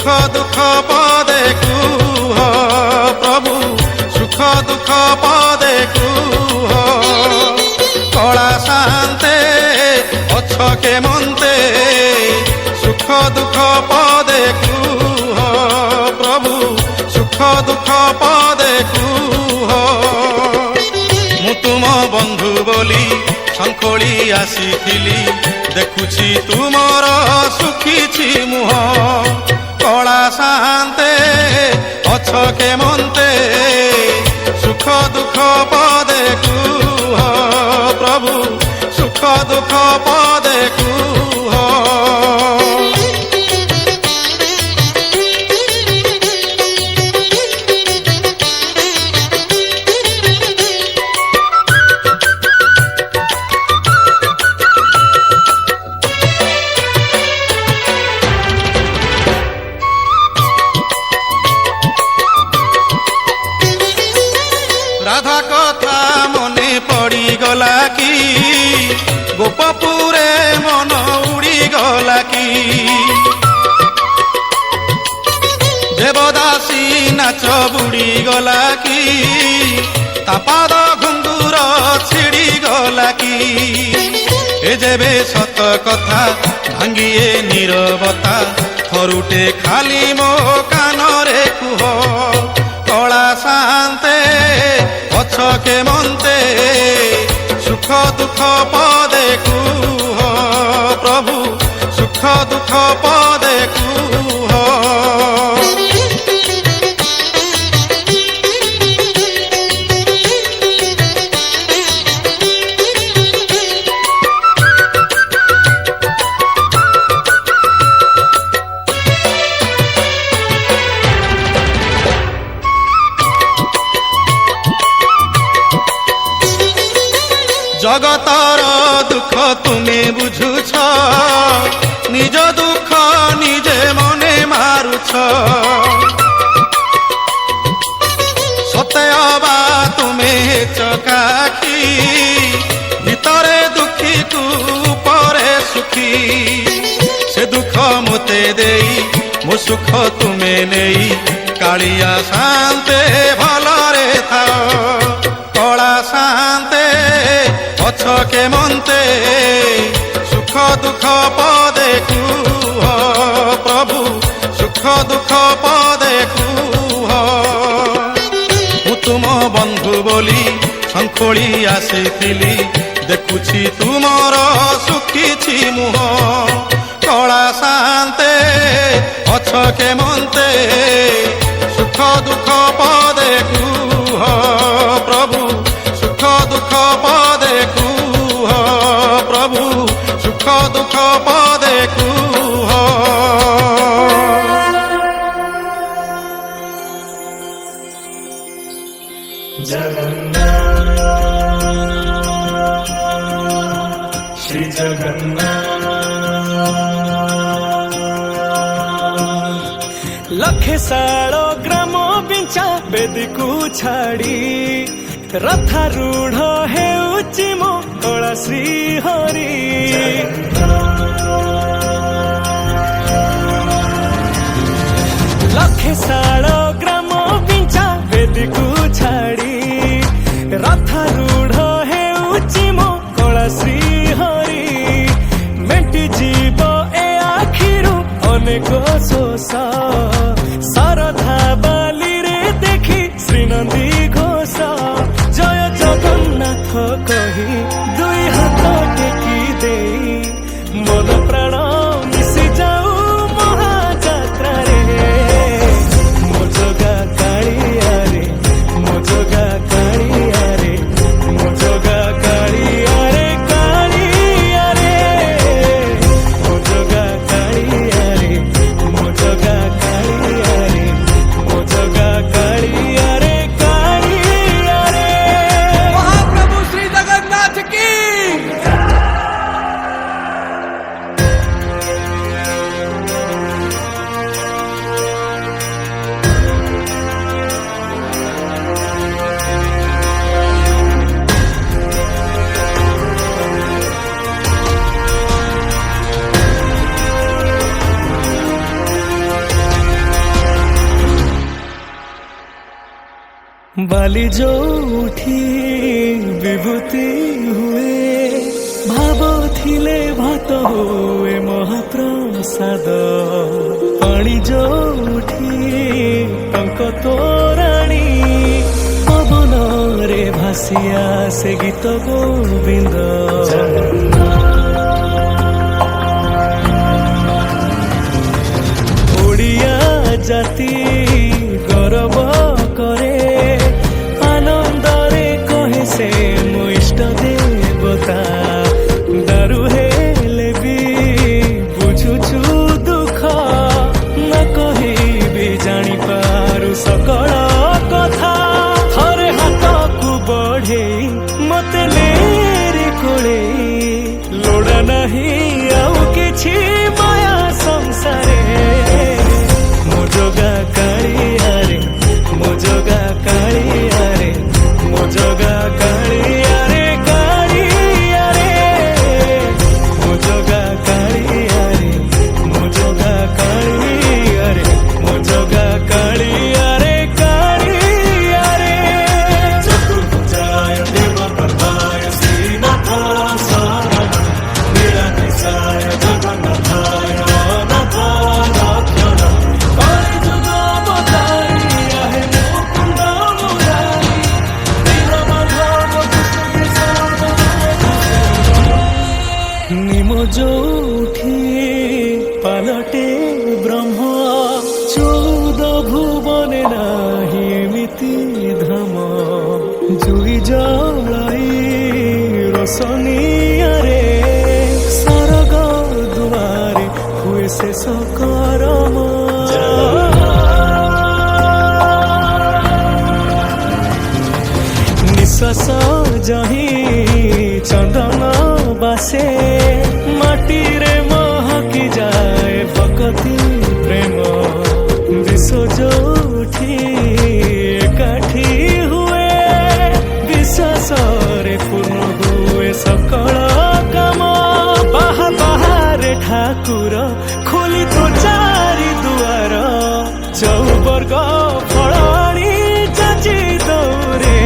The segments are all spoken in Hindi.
सुख दुख पदे कुह प्रभु सुख दुख पदे कुह कला शांते अछ के मन्ते सुख दुख पदे कुह प्रभु सुख दुख पदे कुह मु तुम बंधु बोली शंखोली आसीथिली देखुछि तुमर सुखीछि मुह कला शांते अछ के मन्ते सुख दुख पदे कुह प्रभु सुख दुख पदे कुह राधा कथा मने पड़ी गला की गोपपुरे मन उड़ी गला की देवदासी नाच बुड़ी गला की तापाद घुंगुर छिड़ी गला की ए जेबे सत कथा भांगिए नीरवता थरुटे खाली मो कानरे कुह कला शांते अछ के मन्ते सुख दुख पदे कुह प्रभु सुख दुख पदे कुह जगतर दुख तुमे बुझुछ निज दुख निजे मने मारुछ सत्यबा तुमे चकाखी भितरे दुखी तू परे सुखी से दुख मते देई मो सुख तुमे नेई कालिया शांते भलरे था कला शांते अछ के मन्ते सुख दुख पदे कुह प्रभु सुख दुख पदे कुह मु तुम बंधु बोली शंखोली आसीथिली देखुछि तुमर सुखीछि मुह कला शांते अछ के मन्ते सुख दुख पदे कुह प्रभु सुख दुख पदे कुह प्रभु सुख दुख पदे कुह जगन्नाथ श्री जगन्नाथ लखे सालो ग्राम बिंचा बेदीकू छाड़ी रथारूढ़ हेउछि मो कला श्री हरि लखे साल ग्राम बिंचा बेदीकू छाड़ी रथारूढ़ हेउछि मो कला श्री हरि मेटी जीव ए आखिरु अनेक शोष सरधा बाली रे देखी श्रीनंदी घोष जय जगन्नाथ कही दुई हाथ टेकी दे मन प्राण मिशि जाऊ महाजात्रा रे मो जगा कालिया रे मो जगा कालिया रे मो जगा कालिया रे कालिया रे मो जगा कालिया रे मो जगा कालिया रे मो जगा कालिया रे कालिया रे महाप्रभु श्री जगन्नाथ की ବାଲି ଯୋଉଠି ବିଭୂତି ହୁଏ ଭାବୁଥିଲେ ଭାତ ହୁଏ ମହାପ୍ରସାଦ ପାଣି ଯୋଉଠି ଟଙ୍କ ତୋରାଣୀ ପବନରେ ଭାସିଆ ସେ ଗୀତ ଗୋବିନ୍ଦ ଓଡ଼ିଆ ଜାତି ଗୌରବ କରେ ଆନନ୍ଦରେ କହେ ସେ ମୋ ଇଷ୍ଟ ଦେବତା ଦାରୁ ହେଲେ ବି ବୁଝୁଛୁ ଦୁଃଖ ନ କହିବି ଜାଣିପାରୁ ସକଳ କଥା ଥରେ ହାତକୁ ବଢେଇ ମତେ ନେରେ କୋଳେଇ ଲୋଡ଼ା ନାହିଁ ଆଉ କିଛି ମାୟା ସଂସାରେ ମୋ ଜଗା କାଳିଆରେ ମୋ ଜଗା କାଳିଆରେ ମୋ ଜଗା କାଳିଆରେ କାଳିଆରେ ମୋ ଜଗା କାଳିଆରେ ମୋ ଜଗା କାଳିଆରେ ମୋ ଜଗା କାଳିଆରେ କାଳିଆରେ ଚତୁର୍ଭୁଜାୟ ଦେବକର୍ମାୟ ଶ୍ରୀନାଥ ଶରଣ ନୀଳାଦ୍ରିଶାୟ ଜଗନ୍ନାଥାୟ ନାଥ ରକ୍ଷଣ କଳିଯୁଗ ଅବତାରିଆ ହେ ମୁକୁନ୍ଦ ମୁରାରି ନୀଳମାଧବ ନିମ ଯୋଉଠି ପାଲଟେ ବ୍ରହ୍ମ ଚଉଦ ଭୁବନେ ନାହିଁ ଏମିତି ଧାମ ଜୁଇ ଜଳାଇ ରୋଶନିଆରେ ସରଗ ଦୁଆରେ ହୁଏ ଶେଷ କରମ ନିଶ୍ୱାସ ଯହିଁ ଚନ୍ଦନ ବାସେ ମାଟିରେ ମହକି ଯାଏ ଭକତି ପ୍ରେମ ବିଶ୍ୱ ଯୋଉଠି ଏକାଠି ହୁଏ ବିଶ୍ୱାସରେ ପୂର୍ଣ୍ଣ ହୁଏ ସକଳ କାମ ବାହାରେ ଠାକୁର ଖୋଲି ତ ଚାରି ଦୁଆର ଚଉବର୍ଗ ଫଳାଣି ଚାଚି ଦୌରେ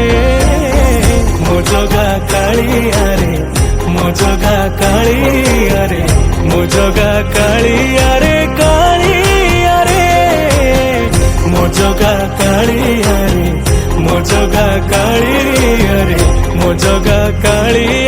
ମୋ ଜଗା କାଳିଆରେ ମୋ ଜଗା କାଳିଆରେ ମୋ ଜଗା କାଳିଆରେ କାଳିଆରେ ମୋ ଜଗା କାଳିଆରେ ମୋ ଜଗା କାଳିଆରେ ମୋ ଜଗା କାଳିଆରେ